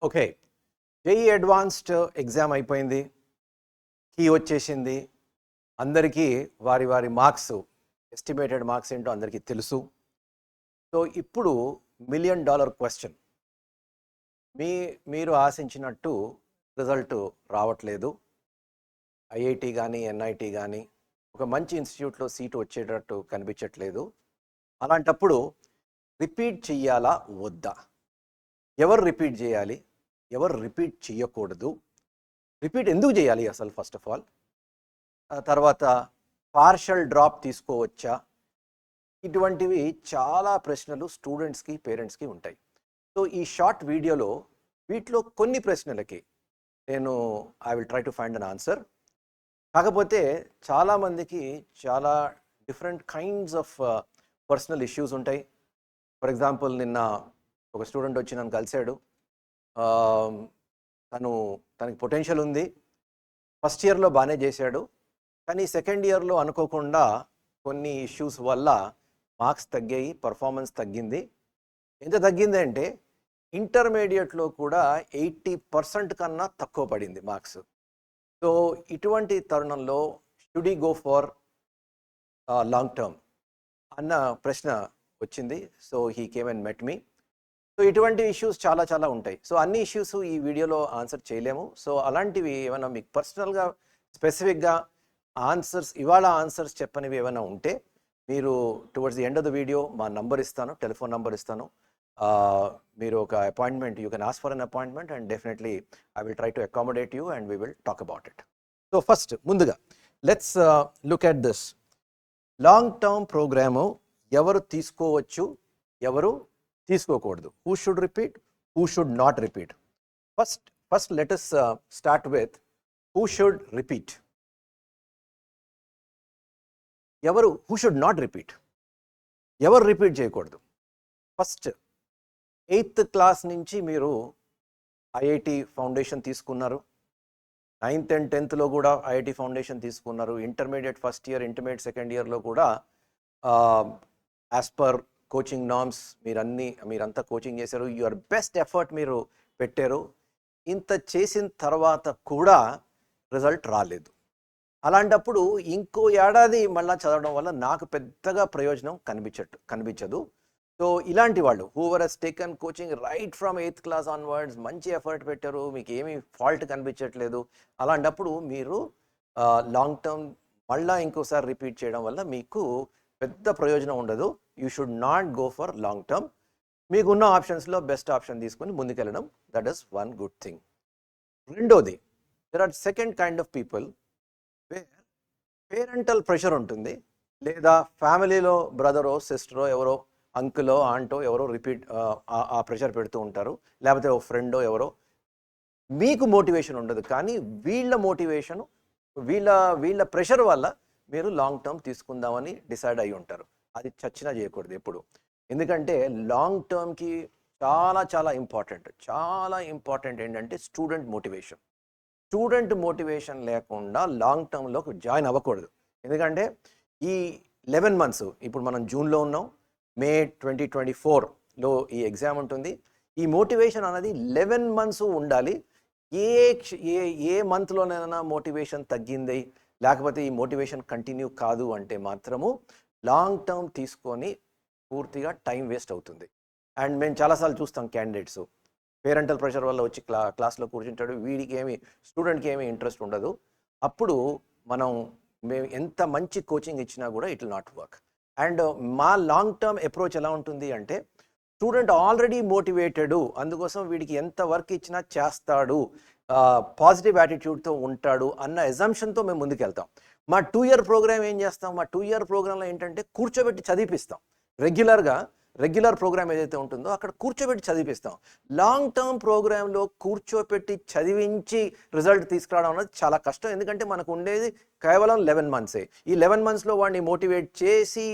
Okay. JEE advanced exam అయిపోయింది. Key వచ్చేసింది. అందరికీ వారి వారి మార్క్స్, ఎస్టిమేటెడ్ మార్క్స్ ఏంటో అందరికీ తెలుసు. సో ఇప్పుడు $1,000,000 క్వశ్చన్. మీరు ఆశించినట్టు రిజల్ట్ రావట్లేదు. ఐఐటి కానీ, ఎన్ఐటి కానీ ఒక మంచి ఇన్స్టిట్యూట్లో సీటు వచ్చేటట్టు కనిపించట్లేదు. అలాంటప్పుడు రిపీట్ చెయ్యాలా వద్దా? ఎవరు రిపీట్ చేయాలి, ఎవరు రిపీట్ చేయకూడదు, రిపీట్ ఎందుకు చేయాలి అసలు ఫస్ట్ ఆఫ్ ఆల్, తర్వాత పార్షల్ డ్రాప్ తీసుకోవచ్చా, ఇటువంటివి చాలా ప్రశ్నలు స్టూడెంట్స్కి, పేరెంట్స్కి ఉంటాయి. సో ఈ షార్ట్ వీడియోలో వీటిలో కొన్ని ప్రశ్నలకి నేను I will try to find an answer. కాకపోతే చాలామందికి చాలా different kinds of personal issues ఉంటాయి. ఫర్ ఎగ్జాంపుల్ నిన్న ఒక స్టూడెంట్ వచ్చి నన్ను కలిశాడు. తనకి పొటెన్షియల్ ఉంది, ఫస్ట్ ఇయర్లో బాగానే చేశాడు, కానీ సెకండ్ ఇయర్లో అనుకోకుండా కొన్ని ఇష్యూస్ వల్ల మార్క్స్ తగ్గాయి, పర్ఫార్మెన్స్ తగ్గింది. ఎంత తగ్గింది అంటే ఇంటర్మీడియట్లో కూడా 80% కన్నా తక్కువ పడింది మార్క్స్. సో ఇటువంటి తరుణంలో should he go for long term అన్న ప్రశ్న వచ్చింది. So he came and met me. So ఇటువంటి ఇష్యూస్ చాలా చాలా ఉంటాయి. సో అన్ని ఇష్యూస్ ఈ వీడియోలో ఆన్సర్ చేయలేము. సో అలాంటివి ఏమైనా మీకు పర్సనల్గా స్పెసిఫిక్గా ఆన్సర్స్, ఇవాళ ఆన్సర్స్ చెప్పనివి ఏమైనా ఉంటే మీరు towards the end of the video మా నంబర్ ఇస్తాను, టెలిఫోన్ నంబర్ ఇస్తాను. మీరు ఒక appointment, you can ask for an appointment and definitely I will try to accommodate you and we will talk about it. So first ముందుగా let's look at this. Long term programme ఎవరు తీసుకోవచ్చు, ఎవరు తీసుకోకూడదు, who should repeat, who should not repeat. First let us start with who should repeat. Who should not repeat, ఎవరు repeat చేయకూడదు. First 8th class నుంచి మీరు IIT foundation తీసుకున్నారు, 9th and 10th కూడా ఐఐటి ఫౌండేషన్ తీసుకున్నారు, intermediate first year, intermediate second ఇయర్లో కూడా as per coaching norms మీరంతా కోచింగ్ చేశారు, యువర్ బెస్ట్ ఎఫర్ట్ మీరు పెట్టారు. ఇంత చేసిన తర్వాత కూడా రిజల్ట్ రాలేదు. అలాంటప్పుడు ఇంకో ఏడాది మళ్ళీ చదవడం వల్ల నాకు పెద్దగా ప్రయోజనం కనిపించదు. సో ఇలాంటి వాళ్ళు whoever has taken coaching right from 8th class onwards, మంచి ఎఫర్ట్ పెట్టారు, మీకు ఏమీ ఫాల్ట్ కనిపించట్లేదు, అలాంటప్పుడు మీరు లాంగ్ టర్మ్ మళ్ళీ ఇంకోసారి రిపీట్ చేయడం వల్ల మీకు పెద్ద ప్రయోజనం ఉండదు. You should not go for long term. మీకున్న ఆప్షన్స్లో బెస్ట్ ఆప్షన్ తీసుకొని ముందుకెళ్ళడం, that is one good thing. రెండోది, there are second kind of people where parental pressure ఉంటుంది, లేదా ఫ్యామిలీలో బ్రదరో సిస్టరో ఎవరో, అంకులో ఆంటో ఎవరో రిపీట్ ఆ ప్రెషర్ పెడుతూ ఉంటారు, లేకపోతే ఓ ఫ్రెండో ఎవరో. మీకు మోటివేషన్ ఉండదు, కానీ వీళ్ళ మోటివేషను, వీళ్ళ ప్రెషర్ వల్ల మీరు లాంగ్ టర్మ్ తీసుకుందామని డిసైడ్ అయ్యి ఉంటారు. అది చచ్చినా చేయకూడదు ఎప్పుడు. ఎందుకంటే లాంగ్ టర్మ్కి చాలా చాలా ఇంపార్టెంట్ ఏంటంటే స్టూడెంట్ మోటివేషన్ లేకుండా లాంగ్ టర్మ్లోకి జాయిన్ అవ్వకూడదు. ఎందుకంటే ఈ 11 months, ఇప్పుడు మనం జూన్లో ఉన్నాం, May 2024లో ఈ ఎగ్జామ్ ఉంటుంది. ఈ మోటివేషన్ అనేది 11 months ఉండాలి. ఏ మంత్లోనైనా మోటివేషన్ తగ్గింది, లేకపోతే ఈ మోటివేషన్ కంటిన్యూ కాదు అంటే మాత్రము లాంగ్ టర్మ్ తీసుకొని పూర్తిగా టైం వేస్ట్ అవుతుంది. అండ్ మేము చాలాసార్లు చూస్తాం క్యాండిడేట్స్ పేరెంటల్ ప్రెషర్ వల్ల వచ్చి క్లాస్లో కూర్చుంటాడు, స్టూడెంట్కి ఏమీ ఇంట్రెస్ట్ ఉండదు. అప్పుడు మేము ఎంత మంచి కోచింగ్ ఇచ్చినా కూడా it will not work. And మా లాంగ్ టర్మ్ అప్రోచ్ ఎలా ఉంటుంది అంటే, స్టూడెంట్ ఆల్రెడీ మోటివేటెడ్, అందుకోసం వీడికి ఎంత వర్క్ ఇచ్చినా చేస్తాడు, పాజిటివ్ యాటిట్యూడ్తో ఉంటాడు అన్న ఎజంప్షన్తో మేము ముందుకెళ్తాం. మా 2-year ప్రోగ్రామ్ ఏం చేస్తాం, మా 2-year ప్రోగ్రాంలో ఏంటంటే కూర్చోబెట్టి చదివిపిస్తాం. రెగ్యులర్ ప్రోగ్రామ్ ఏదైతే ఉంటుందో అక్కడ కూర్చోబెట్టి చదివిపిస్తాం. లాంగ్ టర్మ్ ప్రోగ్రాంలో కూర్చోబెట్టి చదివించి రిజల్ట్ తీసుకురావడం అనేది చాలా కష్టం. ఎందుకంటే మనకు ఉండేది కేవలం 11 months. ఈ 11 monthsలో వాడిని మోటివేట్ చేసి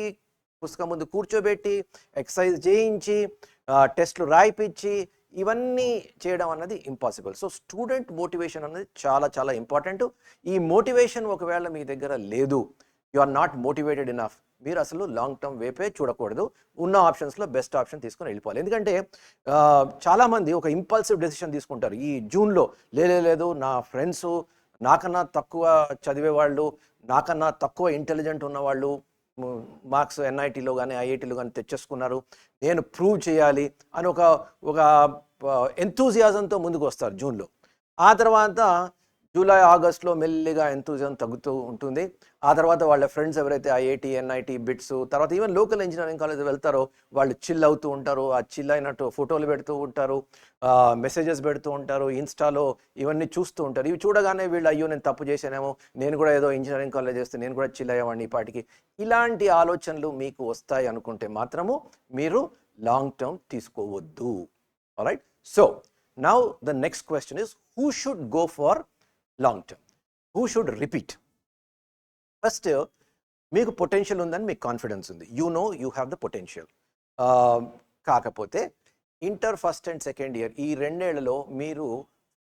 పుస్తకం ముందు కూర్చోబెట్టి ఎక్సర్సైజ్ చేయించి టెస్ట్లు రాయిపించి ఇవన్నీ చేయడం అన్నది ఇంపాసిబుల్. సో స్టూడెంట్ మోటివేషన్ అనేది చాలా చాలా ఇంపార్టెంట్. ఈ మోటివేషన్ ఒకవేళ మీ దగ్గర లేదు, you are not motivated enough, మీరు అసలు లాంగ్ టర్మ్ వైపే చూడకూడదు. ఉన్న ఆప్షన్స్లో బెస్ట్ ఆప్షన్ తీసుకొని వెళ్ళిపోవాలి. ఎందుకంటే చాలామంది ఒక ఇంపల్సివ్ డెసిషన్ తీసుకుంటారు ఈ జూన్లో. లేదు నా ఫ్రెండ్స్ నాకన్నా తక్కువ చదివేవాళ్ళు, నాకన్నా తక్కువ ఇంటెలిజెంట్ ఉన్నవాళ్ళు మార్క్స్ ఎన్ఐటీలో కానీ ఐఐటీలో కానీ తెచ్చేసుకున్నారు, నేను ప్రూవ్ చేయాలి అని ఒక ఎంతూజియాజంతో ముందుకు వస్తారు జూన్లో. ఆ తర్వాత జూలై ఆగస్ట్లో మెల్లిగా ఎంతూజియాజం తగ్గుతూ ఉంటుంది. ఆ తర్వాత వాళ్ళ ఫ్రెండ్స్ ఎవరైతే ఐఐటి ఎన్ఐటి బిట్స్ తర్వాత ఈవెన్ లోకల్ ఇంజనీరింగ్ కాలేజ్ వెళ్తారో వాళ్ళు చిల్ అవుతూ ఉంటారు. ఆ చిల్ అయినట్టు ఫోటోలు పెడుతూ ఉంటారు, మెసేజెస్ పెడుతూ ఉంటారు, ఇన్స్టాలో ఇవన్నీ చూస్తూ ఉంటారు. ఇవి చూడగానే వీళ్ళు అయ్యో నేను తప్పు చేశానేమో, నేను కూడా ఏదో ఇంజనీరింగ్ కాలేజ్ చేస్తే నేను కూడా చిల్ అయ్యేవాడిని ఈ పాటికి, ఇలాంటి ఆలోచనలు మీకు వస్తాయి అనుకుంటే మాత్రము మీరు లాంగ్ టర్మ్ తీసుకోవద్దు. Alright, so now the next question is who should go for long term, who should repeat? First మీకు పొటెన్షియల్ ఉందని మీకు కాన్ఫిడెన్స్ ఉంది, యూ హ్యావ్ ద పొటెన్షియల్. కాకపోతే inter first and second year ఈ 2 ఏళ్లలో మీరు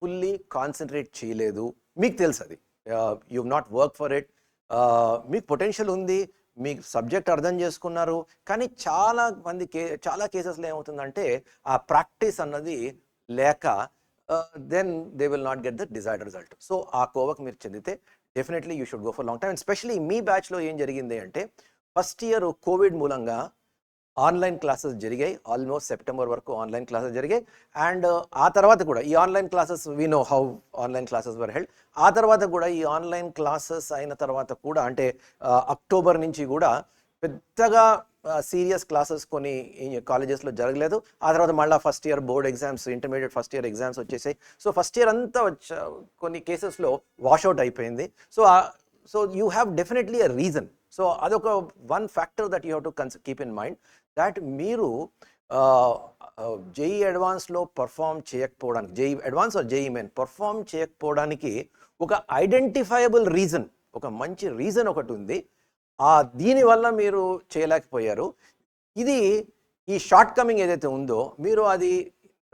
ఫుల్లీ కాన్సన్ట్రేట్ చేయలేదు, మీకు తెలుసు అది, you not work for it. మీకు పొటెన్షియల్ ఉంది, మీకు సబ్జెక్ట్ అర్థం చేసుకున్నారు, కానీ చాలా కేసెస్లో ఏమవుతుందంటే ఆ ప్రాక్టీస్ అన్నది లేక then they will not get the desired result. So ఆ కోవకు మీరు చెందితే definitely you should go for long time. And specially మీ బ్యాచ్లో ఏం జరిగింది అంటే ఫస్ట్ ఇయర్ కోవిడ్ మూలంగా ఆన్లైన్ క్లాసెస్ జరిగాయి, ఆల్మోస్ట్ సెప్టెంబర్ వరకు ఆన్లైన్ క్లాసెస్ జరిగాయి. అండ్ ఆ తర్వాత కూడా ఈ online classes we know how online classes were held. ఆ తర్వాత కూడా ఈ ఆన్లైన్ క్లాసెస్ అయిన తర్వాత కూడా అంటే అక్టోబర్ నుంచి కూడా పెద్దగా సీరియస్ క్లాసెస్ కొన్ని కాలేజెస్లో జరగలేదు. ఆ తర్వాత మళ్ళీ first year board exams, intermediate first year exams వచ్చేసాయి. సో ఫస్ట్ ఇయర్ అంతా కొన్ని కేసెస్లో వాష్అవుట్ అయిపోయింది. So you have definitely a reason. So అదొక one factor that you have to keep in mind, that మీరు జేఈ అడ్వాన్స్లో పర్ఫామ్ చేయకపోవడానికి, JEE advance or JEE main perform చేయకపోవడానికి ఒక ఐడెంటిఫైయబుల్ రీజన్, ఒక మంచి రీజన్ ఒకటి ఉంది. దీనివల్ల మీరు చేయలేకపోయారు. ఈ షార్ట్ కమింగ్ ఏదైతే ఉందో మీరు అది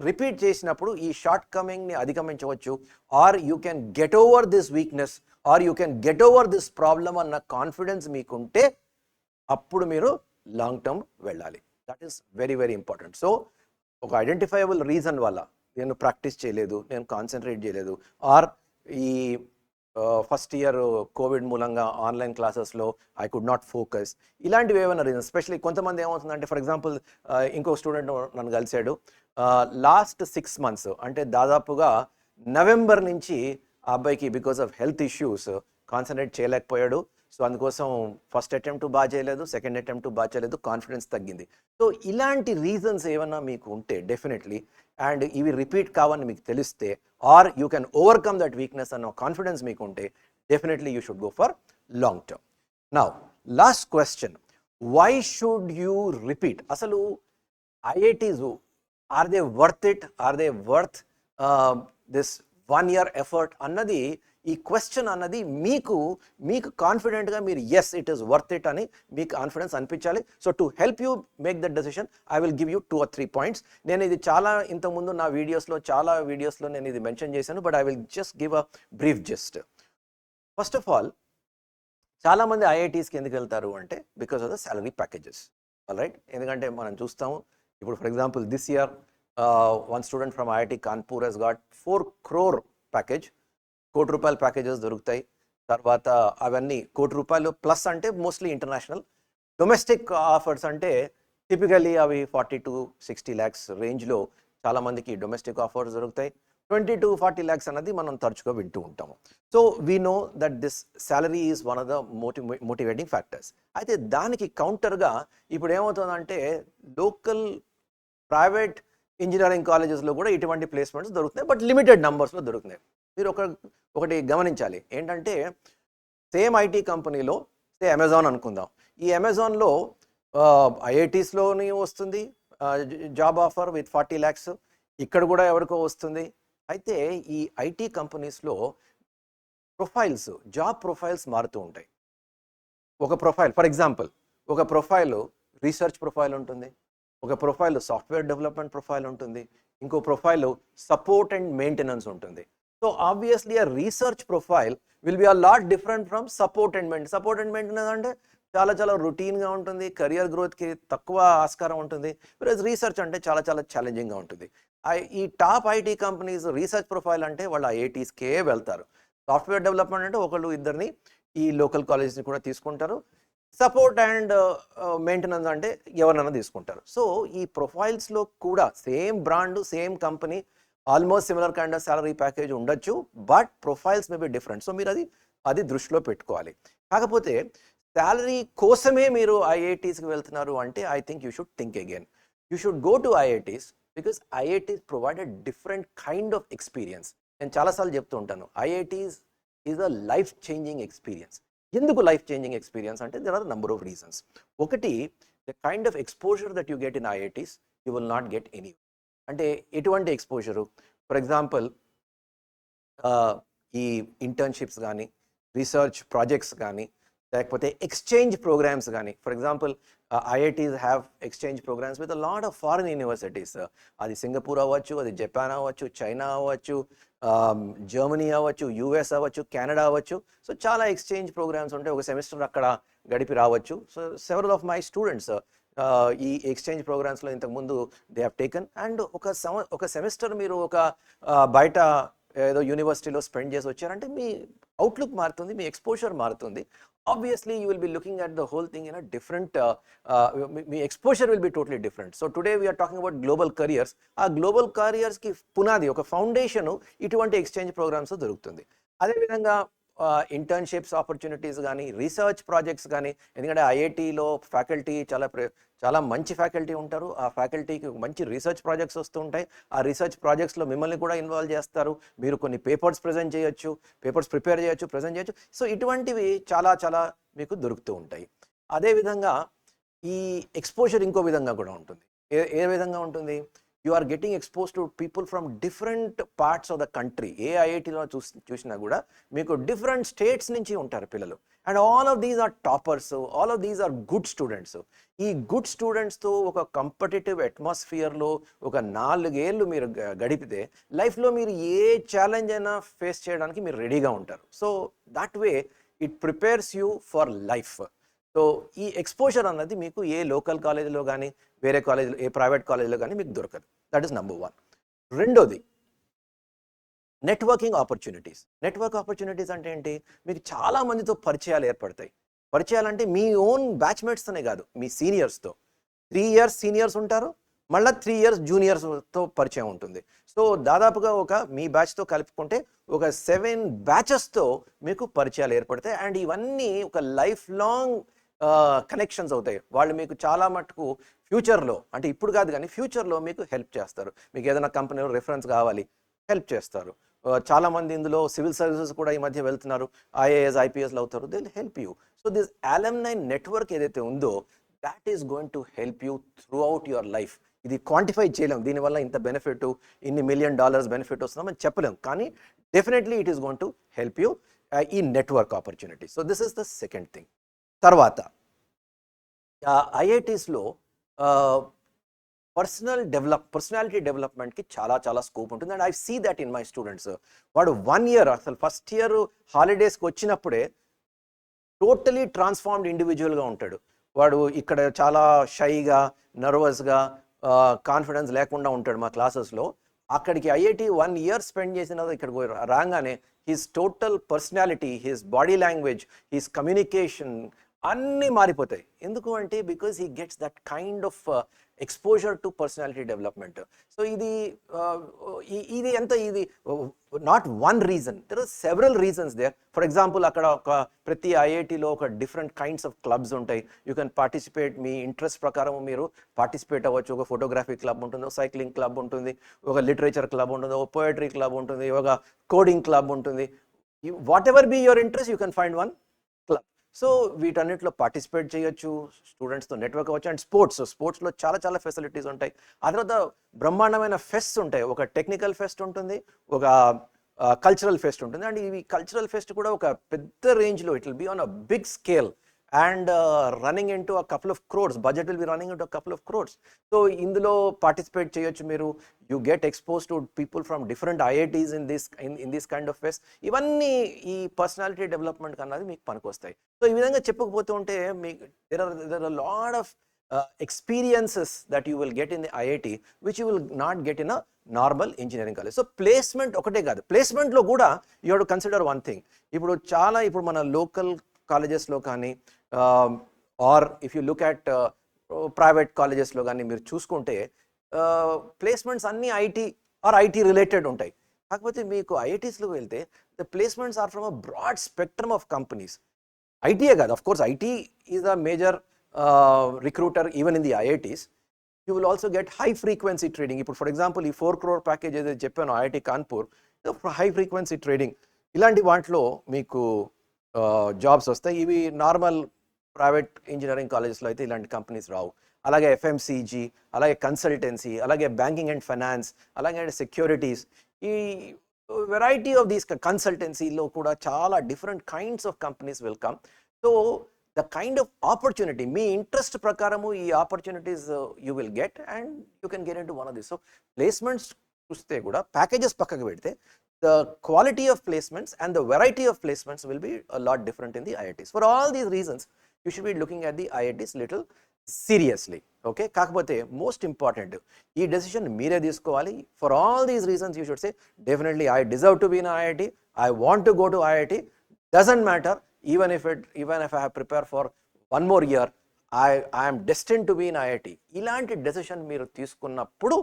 రిపీట్ చేసినప్పుడు ఈ షార్ట్ కమింగ్ని అధిగమించవచ్చు, or you can get over this weakness, or you can get over this problem అన్న కాన్ఫిడెన్స్ మీకుంటే అప్పుడు మీరు లాంగ్ టర్మ్ వెళ్ళాలి. That is very very important. So ఒక ఐడెంటిఫైయబుల్ రీజన్ వల్ల నేను ప్రాక్టీస్ చేయలేదు, నేను కాన్సన్ట్రేట్ చేయలేదు, ఆర్ ఈ ఫస్ట్ ఇయర్ కోవిడ్ మూలంగా ఆన్లైన్ క్లాసెస్లో ఐ కుడ్ నాట్ ఫోకస్, ఇలాంటివి ఏమైనా రీజన్. ఎస్పెషలీ కొంతమంది ఏమవుతుందంటే ఫర్ ఎగ్జాంపుల్ ఇంకో స్టూడెంట్ నన్ను కలిశాడు, లాస్ట్ 6 months అంటే దాదాపుగా నవంబర్ నుంచి ఆ అబ్బాయికి because of health issues concentrate చేయలేకపోయాడు. సో అందుకోసం ఫస్ట్ అటెంప్ట్ బాగా చేయలేదు, సెకండ్ అటెంప్ట్ బాగా చేయలేదు, కాన్ఫిడెన్స్ తగ్గింది. సో ఇలాంటి రీజన్స్ ఏమన్నా మీకు ఉంటే డెఫినెట్లీ, అండ్ ఇవి రిపీట్ కావని మీకు తెలిస్తే, or you can overcome that weakness అన్న కాన్ఫిడెన్స్ మీకు ఉంటే definitely you should go for long term. Now last question, why should you repeat? అసలు IITs are they worth it, are they worth this 1 year effort అన్నది, ఈ question అన్నది మీకు కాన్ఫిడెంట్గా మీరు yes it is worth it అని మీకు confidence అనిపించాలి. So to help you make that decision I will give you 2 or 3 points. నేను ఇది ఇంతకుముందు నా చాలా వీడియోస్లో నేను ఇది మెన్షన్ చేశాను, but I will just give a brief just. First of all చాలామంది ఐఐటీస్కి ఎందుకు వెళ్తారు అంటే because of the salary packages. Alright, ఎందుకంటే మనం చూస్తాము ఇప్పుడు for example this year one student from IIT Kanpur has got 4 crore package, ₹1 కోటి ప్యాకేజెస్ దొరుకుతాయి. తర్వాత అవన్నీ ₹1 కోటి ప్లస్ అంటే మోస్ట్లీ ఇంటర్నేషనల్. డొమెస్టిక్ ఆఫర్స్ అంటే టిపికలీ అవి 40 to 60 lakhs రేంజ్లో చాలామందికి డొమెస్టిక్ ఆఫర్స్ దొరుకుతాయి. 20 to 40 lakhs అన్నది మనం తరచుగా వింటూ ఉంటాము. So we know that this salary is one of the motivating factors. అయితే దానికి కౌంటర్గా ఇప్పుడు ఏమవుతుందంటే లోకల్ ప్రైవేట్ ఇంజనీరింగ్ కాలేజెస్లో కూడా ఇటువంటి ప్లేస్మెంట్స్ దొరుకుతున్నాయి, బట్ లిమిటెడ్ నెంబర్స్లో దొరుకుతున్నాయి. మీరు ఒకటి గమనించాలి ఏంటంటే, సేమ్ ఐటీ కంపెనీలో అమెజాన్ అనుకుందాం, ఈ అమెజాన్లో ఐఐటీస్లోని వస్తుంది జాబ్ ఆఫర్ విత్ 40 lakhs, ఇక్కడ కూడా ఎవరికో వస్తుంది. అయితే ఈ ఐటీ కంపెనీస్లో జాబ్ ప్రొఫైల్స్ మారుతూ ఉంటాయి. ఒక ప్రొఫైల్ ఫర్ ఎగ్జాంపుల్, ఒక ప్రొఫైల్ రీసెర్చ్ ప్రొఫైల్ ఉంటుంది, ఒక ప్రొఫైల్ సాఫ్ట్వేర్ డెవలప్మెంట్ ప్రొఫైల్ ఉంటుంది, ఇంకో ప్రొఫైల్ సపోర్ట్ అండ్ మెయింటెనెన్స్ ఉంటుంది. సో ఆబ్వియస్లీ ఆ research profile will be a lot different from support and maintenance. Support and maintenance అంటే చాలా చాలా రొటీన్గా ఉంటుంది, కెరియర్ గ్రోత్కి తక్కువ ఆస్కారం ఉంటుంది. రీసెర్చ్ అంటే చాలా చాలా ఛాలెంజింగ్గా ఉంటుంది. ఈ top IT companies research profile అంటే వాళ్ళు ఐఐటీస్కే వెళ్తారు. సాఫ్ట్వేర్ డెవలప్మెంట్ అంటే ఒకళ్ళు ఇద్దరిని ఈ లోకల్ కాలేజెస్ని కూడా తీసుకుంటారు. సపోర్ట్ అండ్ మెయింటెనెన్స్ అంటే ఎవరినైనా తీసుకుంటారు. సో ఈ ప్రొఫైల్స్లో కూడా same brand, same company, almost similar kind of salary package ఉండొచ్చు, but profiles may be different. So మీరు అది దృష్టిలో పెట్టుకోవాలి. కాకపోతే శాలరీ కోసమే మీరు ఐఐటీస్కి వెళ్తున్నారు అంటే I think you should think again. You should go to IITs because IITs provide a different kind of experience. నేను చాలాసార్లు చెప్తూ ఉంటాను, IITs is a life changing experience. ఎందుకు లైఫ్ చేంజింగ్ ఎక్స్పీరియన్స్ అంటే there are number of reasons. ఒకటి, the kind of exposure that you get in IITs you will not get any. అంటే ఎటువంటి exposure? For example ఈ internships కానీ, research projects కానీ, లేకపోతే exchange programs కానీ. For example IITs have exchange programs with a lot of foreign universities. అది సింగపూర్ అవ్వచ్చు, అది జపాన్ అవ్వచ్చు, చైనా అవ్వచ్చు, జర్మనీ అవ్వచ్చు, యూఎస్ అవ్వచ్చు, కెనడా అవ్వచ్చు. సో చాలా ఎక్స్చేంజ్ ప్రోగ్రామ్స్ ఉంటాయి. ఒక సెమిస్టర్ అక్కడ గడిపి రావచ్చు. So several of my students ఈ ఎక్స్చేంజ్ ప్రోగ్రామ్స్లో ఇంతకుముందు దే హ్యావ్ టేకన్. అండ్ ఒక సెమిస్టర్ మీరు ఒక బయట ఏదో యూనివర్సిటీలో స్పెండ్ చేసి వచ్చారంటే మీ అవుట్లుక్ మారుతుంది, మీ ఎక్స్పోజర్ మారుతుంది. Obviously you will be looking at the whole thing in a different me exposure will be totally different. So today we are talking about global careers. ఆ global careers కి పునాది, ఒక foundation ఇటువంటి exchange programmes దొరుకుతుంది. అదేవిధంగా internships opportunities కానీ, research projects కానీ. ఎందుకంటే ఐఐటీలో ఫ్యాకల్టీ చాలా మంచి ఫ్యాకల్టీ ఉంటారు. ఆ ఫ్యాకల్టీకి మంచి రీసెర్చ్ ప్రాజెక్ట్స్ వస్తూ ఉంటాయి. ఆ రీసెర్చ్ ప్రాజెక్ట్స్లో మిమ్మల్ని కూడా ఇన్వాల్వ్ చేస్తారు. మీరు కొన్ని పేపర్స్ ప్రెజెంట్ చేయొచ్చు, పేపర్స్ ప్రిపేర్ చేయొచ్చు, ప్రెజెంట్ చేయొచ్చు. సో ఇటువంటివి చాలా చాలా మీకు దొరుకుతూ ఉంటాయి. అదేవిధంగా ఈ ఎక్స్పోజర్ ఇంకో విధంగా కూడా ఉంటుంది. ఏ విధంగా ఉంటుంది? You are getting expose to people from different parts of the country. ఏ ఐఐటీలో చూసినా కూడా మీకు డిఫరెంట్ స్టేట్స్ నుంచి ఉంటారు పిల్లలు. And all of these are toppers, all of these are good students. ఈ గుడ్ స్టూడెంట్స్తో ఒక కాంపిటేటివ్ అట్మాస్ఫియర్లో ఒక 4 ఏళ్ళు మీరు గడిపితే లైఫ్లో మీరు ఏ ఛాలెంజ్ అయినా ఫేస్ చేయడానికి మీరు రెడీగా ఉంటారు. So that way it prepares you for life. So ఈ ఎక్స్పోజర్ అన్నది మీకు ఏ లోకల్ కాలేజీలో కానీ, వేరే కాలేజీలో, ఏ ప్రైవేట్ కాలేజీలో కానీ మీకు దొరకదు. That is number 1. రెండోది, నెట్వర్కింగ్ ఆపర్చునిటీస్. నెట్వర్క్ ఆపర్చునిటీస్ అంటే ఏంటి? మీకు చాలా మందితో పరిచయాలు ఏర్పడతాయి. పరిచయాలు అంటే మీ ఓన్ బ్యాచ్మేట్స్తోనే కాదు, మీ సీనియర్స్తో. 3 years సీనియర్స్ ఉంటారు, మళ్ళీ 3 years జూనియర్స్తో పరిచయం ఉంటుంది. సో దాదాపుగా మీ బ్యాచ్తో కలుపుకుంటే ఒక 7 batchesతో మీకు పరిచయాలు ఏర్పడతాయి. అండ్ ఇవన్నీ ఒక లైఫ్ లాంగ్ కనెక్షన్స్ అవుతాయి. వాళ్ళు మీకు చాలా మటుకు ఫ్యూచర్లో, అంటే ఇప్పుడు కాదు కానీ ఫ్యూచర్లో మీకు హెల్ప్ చేస్తారు. మీకు ఏదైనా కంపెనీలో రెఫరెన్స్ కావాలి, హెల్ప్ చేస్తారు. చాలామంది ఇందులో సివిల్ సర్వీసెస్ కూడా ఈ మధ్య వెళ్తున్నారు, ఐఏఎస్ ఐపీఎస్లు అవుతారు. They will help you. So this alumni network ఏదైతే ఉందో that is going to help you through out your life. ఇది క్వాంటిఫై చేయలేం, దీనివల్ల ఇంత బెనిఫిట్, ఇన్ని $1 million బెనిఫిట్ వస్తుందని చెప్పలేం, కానీ definitely it is going to help you ఈ network opportunity. So this is the second thing. తర్వాత ఐఐటీస్లో పర్సనాలిటీ డెవలప్మెంట్కి చాలా చాలా స్కోప్ ఉంటుంది. And I see that in my students. వాడు 1 year అసలు ఫస్ట్ ఇయర్ హాలిడేస్కి వచ్చినప్పుడే టోటలీ ట్రాన్స్ఫార్మ్డ్ ఇండివిజువల్గా ఉంటాడు. వాడు ఇక్కడ చాలా షైగా, నర్వస్గా, కాన్ఫిడెన్స్ లేకుండా ఉంటాడు మా క్లాసెస్లో. అక్కడికి ఐఐటి 1 year స్పెండ్ చేసిన ఇక్కడికి రాగానే his total personality, his body language, his communication అన్నీ మారిపోతాయి. ఎందుకు అంటే because he gets that kind of exposure to personality development. So ఇది not one reason, there are several reasons there. For example అక్కడ ప్రతి ఐఐటీలో ఒక డిఫరెంట్ కైండ్స్ ఆఫ్ క్లబ్స్ ఉంటాయి. యూ కెన్ పార్టిసిపేట్, మీ ఇంట్రెస్ట్ ప్రకారం మీరు పార్టిసిపేట్ అవ్వచ్చు. ఒక ఫోటోగ్రఫీ క్లబ్ ఉంటుంది, ఒక సైక్లింగ్ క్లబ్ ఉంటుంది, ఒక లిటరేచర్ క్లబ్ ఉంటుంది, ఒక పోయట్రీ క్లబ్ ఉంటుంది, ఒక కోడింగ్ క్లబ్ ఉంటుంది. Whatever be your interest you can find one club. So వీటన్నిటిలో పార్టిసిపేట్ చేయొచ్చు, స్టూడెంట్స్తో నెట్వర్క్ అవ్వచ్చు. అండ్ స్పోర్ట్స్లో చాలా చాలా ఫెసిలిటీస్ ఉంటాయి. ఆ తర్వాత బ్రహ్మాండమైన ఫెస్ట్ ఉంటాయి. ఒక టెక్నికల్ ఫెస్ట్ ఉంటుంది, ఒక కల్చరల్ ఫెస్ట్ ఉంటుంది. అండ్ ఇవి కల్చరల్ ఫెస్ట్ కూడా ఒక పెద్ద రేంజ్లో, it will be on a big scale. and running into a couple of crores. Budget will be running into a couple of crores. So ఇందులో participate చేయొచ్చు మీరు. You get expose to people from different IITs in this kind of pest. ఇవన్నీ ఈ personality development అన్నది మీకు పనికొస్తాయి. So ఈ విధంగా చెప్పుకుపోతూ ఉంటే మీకు there are lot of experiences that you will get in the IIT which you will not get in a normal engineering college. So placement ఒకటే కాదు, ప్లేస్మెంట్లో కూడా you have to consider one thing. ఇప్పుడు మన లోకల్ కాలేజెస్లో కానీ or if you look at private కాలేజెస్లో కానీ మీరు చూసుకుంటే ప్లేస్మెంట్స్ అన్నీ ఐటీ రిలేటెడ్ ఉంటాయి. కాకపోతే మీకు ఐఐటీస్లోకి వెళ్తే the placements are from a broad spectrum of companies. ఐటీయే కాదు, of course IT is a major recruiter even in the IITs. You will also get high frequency trading. For example, ఈ 4 crore package ఏదైతే చెప్పాను IIT Kanpur, high frequency trading, ఇలాంటి వాటిలో మీకు jobs వస్తాయి. ఇవి నార్మల్ ప్రైవేట్ ఇంజనీరింగ్ కాలేజెస్లో అయితే ఇలాంటి కంపెనీస్ రావు. అలాగే ఎఫ్ఎంసీజీ, అలాగే కన్సల్టెన్సీ, అలాగే బ్యాంకింగ్ అండ్ ఫైనాన్స్, అలాగే సెక్యూరిటీస్, ఈ వెరైటీ ఆఫ్ దీస్ కన్సల్టెన్సీలో కూడా చాలా different kinds of companies will come. So the kind of opportunity, me interest ప్రకారము ఈ opportunities you will get and you can get in to one of this. So placements చూస్తే కూడా packages పక్కకు పెడితే the quality of placements and the variety of placements will be a lot different in the IITs. For all these reasons you should be looking at the IITs little seriously. Okay, కాకపోతే most important ఈ decision మీరే తీసుకోవాలి. For all these reasons you should say definitely I deserve to be in IIT, I want to go to IIT, doesn't matter. Even if I have prepared for one more year, I am destined to be in IIT. ఇలాంటి decision మీరు తీసుకున్నప్పుడు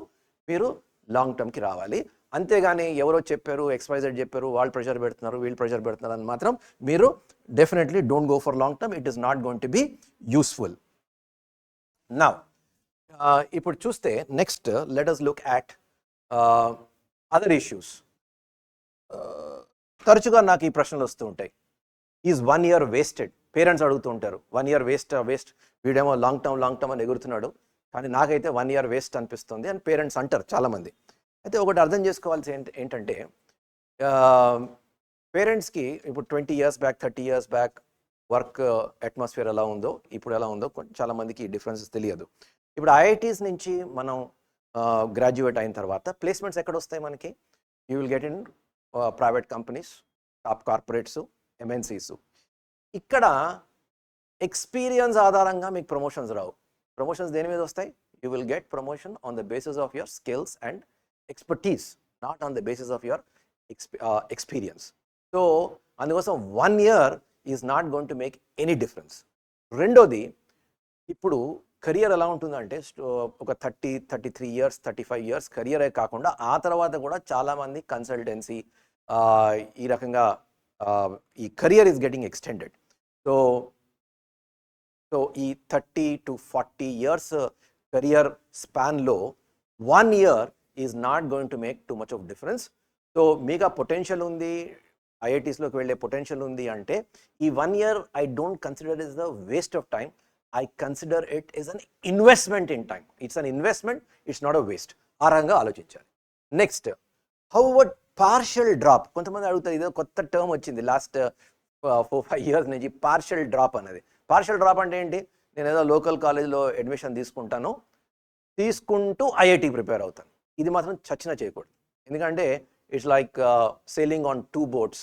మీరు long టర్మ్కి రావాలి. అంతేగాని ఎవరో చెప్పారు, XYZ చెప్పారు, వాళ్ళు ప్రెషర్ పెడుతున్నారు, వీళ్ళు ప్రెషర్ పెడుతున్నారు అని మాత్రం మీరు definitely don't go for long term. It is not going to be useful. Now ఇప్పుడు చూస్తే next let us look at other issues. తరచుగా నాకు ఈ ప్రశ్నలు వస్తూ ఉంటాయి. Is 1 year wasted? పేరెంట్స్ అడుగుతూ ఉంటారు, 1 year వేస్ట్, వీడేమో లాంగ్ టర్మ్ అని ఎగురుతున్నాడు, కానీ నాకైతే 1 year వేస్ట్ అనిపిస్తుంది అని పేరెంట్స్ అంటారు చాలామంది. అయితే ఒకటి అర్థం చేసుకోవాల్సి ఏంటంటే పేరెంట్స్కి ఇప్పుడు 20 years back 30 years back work atmosphere ఎలా ఉందో ఇప్పుడు ఎలా ఉందో చాలామందికి డిఫరెన్సెస్ తెలియదు. ఇప్పుడు ఐఐటీస్ నుంచి మనం గ్రాడ్యుయేట్ అయిన తర్వాత ప్లేస్మెంట్స్ ఎక్కడ వస్తాయి మనకి? You will get in private companies, top corporates, MNCs. ఇక్కడ ఎక్స్పీరియన్స్ ఆధారంగా మీకు ప్రమోషన్స్ రావు. ప్రమోషన్స్ దేని మీద వస్తాయి? You will get promotion on the basis of your skills and expertise, not on the basis of your experience. So అందుకోసం 1 year is not going to make any difference. రెండోది, ఇప్పుడు career ఎలా ఉంటుందంటే ఒక 33 years 35 years కెరియరే కాకుండా ఆ తర్వాత కూడా చాలామంది కన్సల్టెన్సీ ఈ రకంగా ఈ career is getting extended. So ఈ 30 to 40 years కెరియర్ స్పాన్లో 1 year is not going to make too much of difference. So మీకు ఆ పొటెన్షియల్ ఉంది, ఐఐటీస్లోకి వెళ్ళే పొటెన్షియల్ ఉంది అంటే ఈ 1 year I don't consider is the waste of time. I consider it is an investment in time. It's an investment, it's not a waste. ఆ రకంగా ఆలోచించాలి. Next, how about partial drop? కొంతమంది అడుగుతారు, ఇదో కొత్త టర్మ్ వచ్చింది లాస్ట్ 4-5 years నుంచి, partial drop అనేది. పార్షియల్ డ్రాప్ అంటే ఏంటి? నేను ఏదో లోకల్ కాలేజ్లో అడ్మిషన్ తీసుకుంటూ ఐఐటీ ప్రిపేర్ అవుతాను. ఇది మాత్రం చచ్చినా చేయకూడదు. ఎందుకంటే it's like sailing on 2 boats.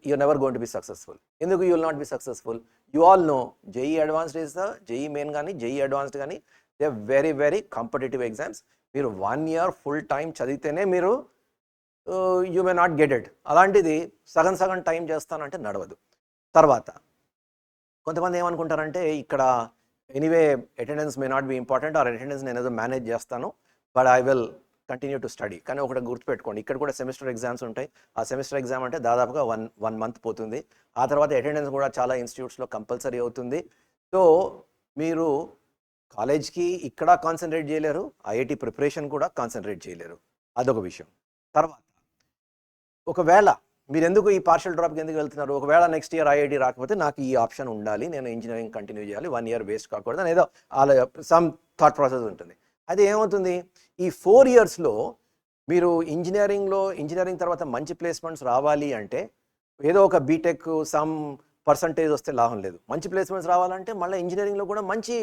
You're never going to be successful. ఎందుకు you will not be successful? You all know JEE Advanced is the JEE Main కానీ JEE Advanced కానీ they are very very competitive exams. మీరు 1 year full time చదివితేనే మీరు you may not get it. అలాంటిది సగం time చేస్తానంటే నడవదు. తర్వాత కొంతమంది ఏమనుకుంటారంటే ఇక్కడ anyway attendance may not be important, or attendance నేను ఏదో మేనేజ్ చేస్తాను, but I will continue to study. కానీ ఒకటి గుర్తుపెట్టుకోండి, ఇక్కడ కూడా సెమిస్టర్ ఎగ్జామ్స్ ఉంటాయి. ఆ సెమిస్టర్ ఎగ్జామ్ అంటే దాదాపుగా వన్ month పోతుంది. ఆ తర్వాత అటెండెన్స్ కూడా చాలా ఇన్స్టిట్యూట్స్లో కంపల్సరీ అవుతుంది. సో మీరు కాలేజ్కి ఇక్కడ కాన్సన్ట్రేట్ చేయలేరు, ఐఐటి ప్రిపరేషన్ కూడా కాన్సన్ట్రేట్ చేయలేరు. అదొక విషయం. తర్వాత ఒకవేళ మీరు ఎందుకు ఈ పార్షియల్ డ్రాప్కి ఎందుకు వెళ్తున్నారు? ఒకవేళ నెక్స్ట్ ఇయర్ ఐఐటి రాకపోతే నాకు ఈ ఆప్షన్ ఉండాలి, నేను ఇంజనీరింగ్ కంటిన్యూ చేయాలి, 1 year వేస్ట్ కాకూడదు అని ఏదో సమ్ థాట్ ప్రాసెస్ ఉంటుంది. అయితే ఏమవుతుంది, ఈ 4 yearsలో మీరు ఇంజనీరింగ్ తర్వాత మంచి ప్లేస్మెంట్స్ రావాలి అంటే ఏదో ఒక బీటెక్, సమ్ పర్సంటేజ్ వస్తే లాభం లేదు. మంచి ప్లేస్మెంట్స్ రావాలంటే మళ్ళీ ఇంజనీరింగ్లో కూడా మంచి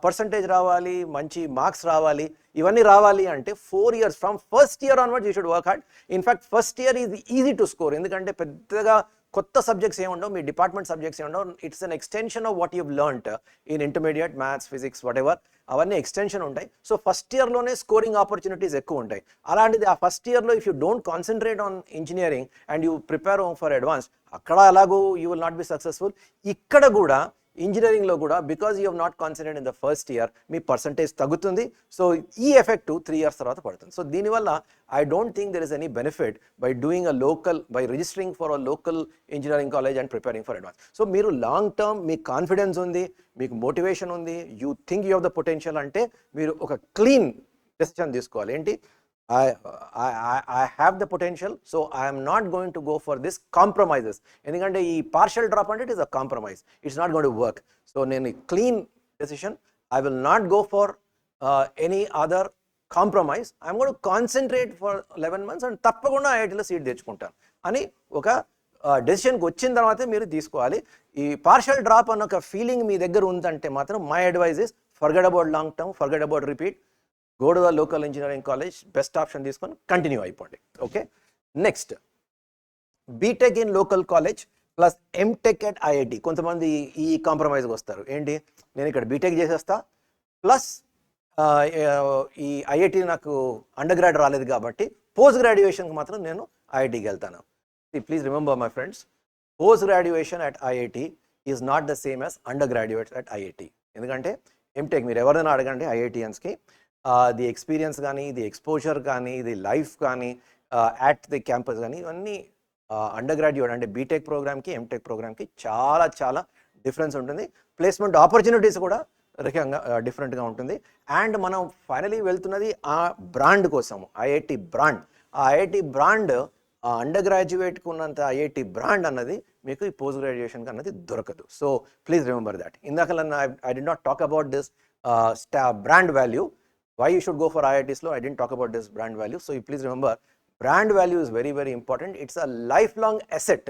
పర్సంటేజ్ రావాలి, మంచి మార్క్స్ రావాలి. ఇవన్నీ రావాలి అంటే 4 years from first year onwards you should work hard. In fact first year is easy to score, ఎందుకంటే పెద్దగా కొత్త సబ్జెక్ట్స్ ఏముండవు, మీ డిపార్ట్మెంట్ సబ్జెక్ట్స్ ఏముండవు. It's an extension of what you've learned in intermediate, maths, physics, what ever, అవన్నీ extension ఉంటాయి. So first ఇయర్లోనే scoring opportunities ఎక్కువ ఉంటాయి. అలాంటిది ఆ ఫస్ట్ ఇయర్లో if you don't concentrate on engineering and you prepare for advance, అక్కడ అలాగూ you will not be successful. ఇక్కడ కూడా ఇంజనీరింగ్లో కూడా because you have not concentrate in the first year, me percentage తగ్గుతుంది. సో ఈ ఎఫెక్ట్ 3 years తర్వాత పడుతుంది. సో దీనివల్ల I don't think there is any benefit by doing by registering for a local engineering college and preparing for advance. So మీరు long term మీకు confidence ఉంది, మీకు motivation ఉంది, you think you have the potential అంటే మీరు ఒక clean decision తీసుకోవాలి. ఏంటి, I have the potential, so I am not going to go for this compromises. ఎందుకంటే ఈ partial drop అంటే it is a compromise, it's not going to work. So నేను clean decision, I will not go for any other compromise. I am going to concentrate for 11 months and తప్పకుండా ఐఐటీలో seat తెచ్చుకుంటాను అని ఒక డెసిషన్కి వచ్చిన తర్వాతే మీరు తీసుకోవాలి. ఈ పార్షల్ డ్రాప్ అన్న ఒక ఫీలింగ్ మీ దగ్గర ఉందంటే మాత్రం my advice is forget about long term, forget about repeat, go to the local engineering college, best option తీసుకొని కంటిన్యూ అయిపోండి. Okay, next BTech in local college plus MTech at IIT. కొంతమంది ఈ కాంప్రమైజ్కి వస్తారు. ఏంటి, నేను ఇక్కడ బీటెక్ చేసేస్తా ప్లస్ ఈ ఐఐటి నాకు అండర్ గ్రాడ్ రాలేదు కాబట్టి పోస్ట్ గ్రాడ్యుయేషన్కి మాత్రం నేను ఐఐటికి వెళ్తాను. Please remember my friends, post graduation at IIT is not the same as under graduate at IIT. ఎందుకంటే ఎంటెక్ మీరు ఎవరైనా అడగండి ఐఐటియన్స్కి, ది ఎక్స్పీరియన్స్ కానీ, ది ఎక్స్పోజర్ కానీ, ది లైఫ్ కానీ, యాట్ ది క్యాంపస్ కానీ, ఇవన్నీ అండర్ గ్రాడ్యుయేట్ అంటే బీటెక్ ప్రోగ్రామ్కి ఎంటెక్ ప్రోగ్రామ్కి చాలా చాలా డిఫరెన్స్ ఉంటుంది. ప్లేస్మెంట్ ఆపర్చునిటీస్ కూడా రకంగా డిఫరెంట్గా ఉంటుంది. అండ్ మనం ఫైనలీ వెళ్తున్నది ఆ బ్రాండ్ కోసం, ఐఐటి బ్రాండ్. ఆ ఐఐటి బ్రాండ్ అండర్ గ్రాడ్యుయేట్కి ఉన్నంత ఐఐటి బ్రాండ్ అన్నది మీకు ఈ పోస్ట్ గ్రాడ్యుయేషన్కి అన్నది దొరకదు. So please remember that. ఇందాక I did not talk about this brand value. Why you should go for IITs low? I didn't talk about this brand value. So you please remember, brand value is very, very important. It's a lifelong asset.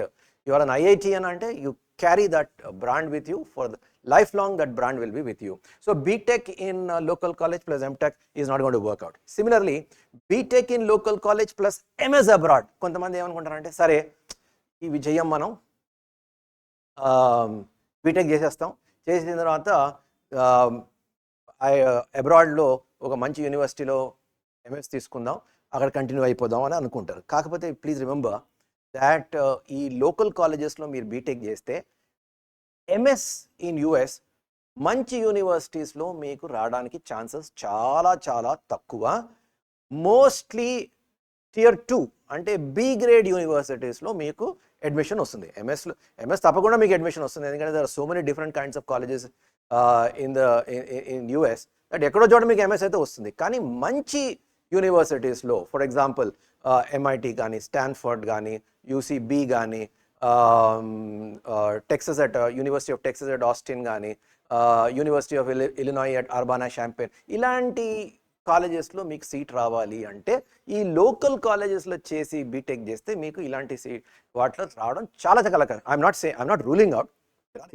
You are an IITian ante, you carry that brand with you for the lifelong. That brand will be with you. So BTech in local college plus MTech is not going to work out. Similarly, BTech in local college plus MS abroad. కొంతమంది ఏమనుకుంటారంటే సరే ఈ విజయం మనం BTech చేసేస్తాం, చేసిన తర్వాత అబ్రాడ్లో ఒక మంచి యూనివర్సిటీలో ఎంఎస్ తీసుకుందాం, అక్కడ కంటిన్యూ అయిపోదాం అని అనుకుంటారు. కాకపోతే ప్లీజ్ రిమెంబర్ దాట్ ఈ లోకల్ కాలేజెస్లో మీరు బీటెక్ చేస్తే ఎంఎస్ ఇన్ యుఎస్ మంచి యూనివర్సిటీస్లో మీకు రావడానికి ఛాన్సెస్ చాలా చాలా తక్కువ. మోస్ట్లీ Tier 2 అంటే బి గ్రేడ్ యూనివర్సిటీస్లో మీకు అడ్మిషన్ వస్తుంది. ఎంఎస్ తప్పకుండా మీకు అడ్మిషన్ వస్తుంది, ఎందుకంటే there are so many different kinds of colleges in US that ఎక్కడో చోట మీకు ఎంఎస్ అయితే వస్తుంది. కానీ మంచి యూనివర్సిటీస్లో, ఫర్ ఎగ్జాంపుల్ ఎంఐటి కానీ, స్టాన్ఫర్డ్ కానీ, యూసీబీ కానీ, Texas at University of Texas at Austin కానీ, University of Illinois at Urbana Champaign, ఇలాంటి కాలేజెస్లో మీకు సీట్ రావాలి అంటే ఈ లోకల్ కాలేజెస్లో చేసి బీటెక్ చేస్తే మీకు ఇలాంటి సీట్ వాటిలో రావడం చాలా చాలా I'm not ruling out,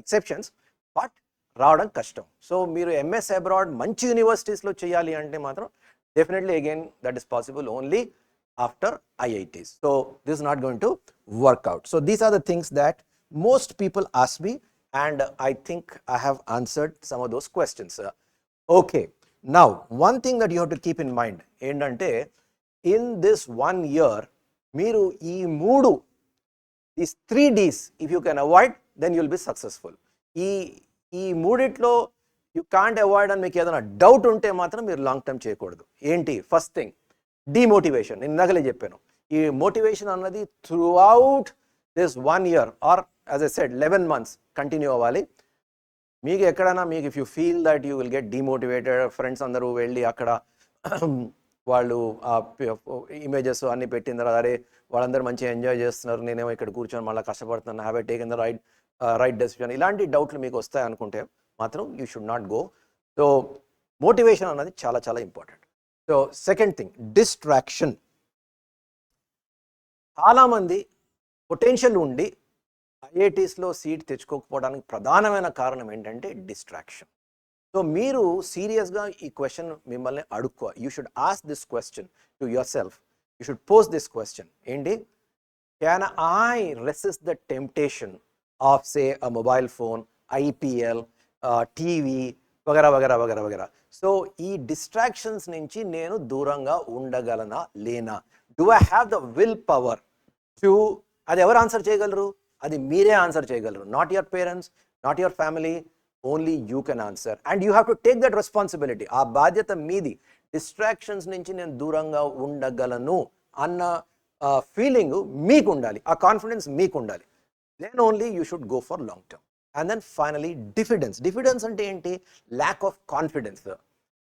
exceptions, but రావడం కష్టం. సో మీరు ఎంఎస్ అబ్రాడ్ మంచి యూనివర్సిటీస్లో చేయాలి అంటే మాత్రం definitely again that is possible only after IITs. So this is not going to work out. So these are the things that most people ask me, and I think I have answered some of those questions. Okay. Now, one thing that you have to keep in mind, ఏంటంటే in this 1 year, మీరు ఈ these 3 Ds, if you can avoid, then you will be successful. ఈ మూడిట్లో you can't avoid అని మీకు ఏదైనా doubt ఉంటే మాత్రం మీరు లాంగ్ టర్మ్ చేయకూడదు. ఏంటి, ఫస్ట్ థింగ్ డిమోటివేషన్. నేను ఇందాకలే చెప్పాను, ఈ మోటివేషన్ అన్నది throughout this 1 year or as I said 11 months continue అవ్వాలి. మీకు ఎక్కడైనా మీకు if you feel that you will get demotivated, friends అందరూ వెళ్ళి అక్కడ వాళ్ళు ఇమేజెస్ అన్నీ పెట్టిన తర్వాత అరే వాళ్ళందరూ మంచిగా ఎంజాయ్ చేస్తున్నారు, నేనేమో ఇక్కడ కూర్చొని మళ్ళీ కష్టపడుతున్నాను, have I taken the right decision, ఇలాంటి డౌట్లు మీకు వస్తాయి అనుకుంటే మాత్రం you should not go. So motivation అన్నది చాలా చాలా important. So second thing, distraction. చాలామంది పొటెన్షియల్ ఉండి ఐఐటీస్లో సీట్ తెచ్చుకోకపోవడానికి ప్రధానమైన కారణం ఏంటంటే డిస్ట్రాక్షన్. సో మీరు సీరియస్గా ఈ క్వశ్చన్ మిమ్మల్ని అడుక్కో. You should ask this question to yourself. You should post this question. ఏంటి? Can I resist the temptation of say a mobile phone, IPL, TV వగరా వగరా వగరా వగరా. సో ఈ డిస్ట్రాక్షన్స్ నుంచి నేను దూరంగా ఉండగలనా లేనా? Do I have the willpower to? అది ఎవరు ఆన్సర్ చేయగలరు? అది మీరే ఆన్సర్ చేయగలరు. Not your parents, not your family, only you can answer. And you have to take that responsibility. ఆ బాధ్యత మీది. డిస్ట్రాక్షన్స్ నుంచి నేను దూరంగా ఉండగలను అన్న ఫీలింగ్ మీకు ఉండాలి, ఆ కాన్ఫిడెన్స్ మీకు ఉండాలి. Then only you should go for long term. And then finally diffidence. Diffidence అంటే ఏంటి? Lack of confidence.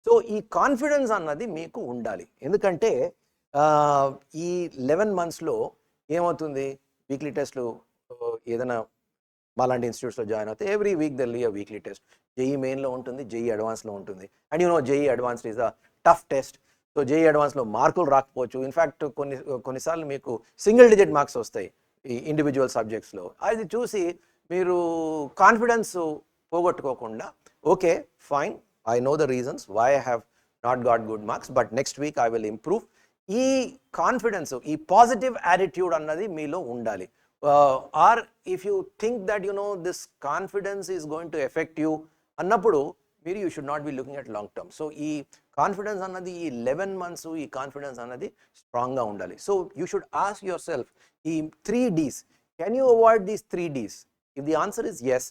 సో ఈ కాన్ఫిడెన్స్ అన్నది మీకు ఉండాలి. ఎందుకంటే ఈ 11 monthsలో ఏమవుతుంది? వీక్లీ టెస్ట్లు ఏదైనా మాలాంటి ఇన్స్టిట్యూట్స్లో జాయిన్ అవుతే every week there'll be a weekly test. JEE మెయిన్లో ఉంటుంది, జేఈ అడ్వాన్స్లో ఉంటుంది. And you know JEE advanced is a tough test. So JEE అడ్వాన్స్లో మార్కులు రాకపోవచ్చు. ఇన్ఫ్యాక్ట్ కొన్నిసార్లు మీకు సింగిల్ డిజిట్ మార్క్స్ వస్తాయి ఈ ఇండివిజువల్ సబ్జెక్ట్స్లో. అది చూసి మీరు కాన్ఫిడెన్స్ పోగొట్టుకోకుండా, okay fine, I know the reasons why I have not got good marks, but next week I will improve. ఈ కాన్ఫిడెన్స్, ఈ పాజిటివ్ యాటిట్యూడ్ అన్నది మీలో ఉండాలి. Or if you think that you know this confidence is going to effect you అన్నప్పుడు మీరు you should not be looking at long term. So ఈ confidence అన్నది ఈ 11 months ఈ కాన్ఫిడెన్స్ అన్నది స్ట్రాంగ్గా ఉండాలి. So you should ask your self ఈ 3 Ds. Can you avoid these 3 Ds? If the answer is yes,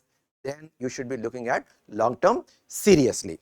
then you should be looking at long term seriously.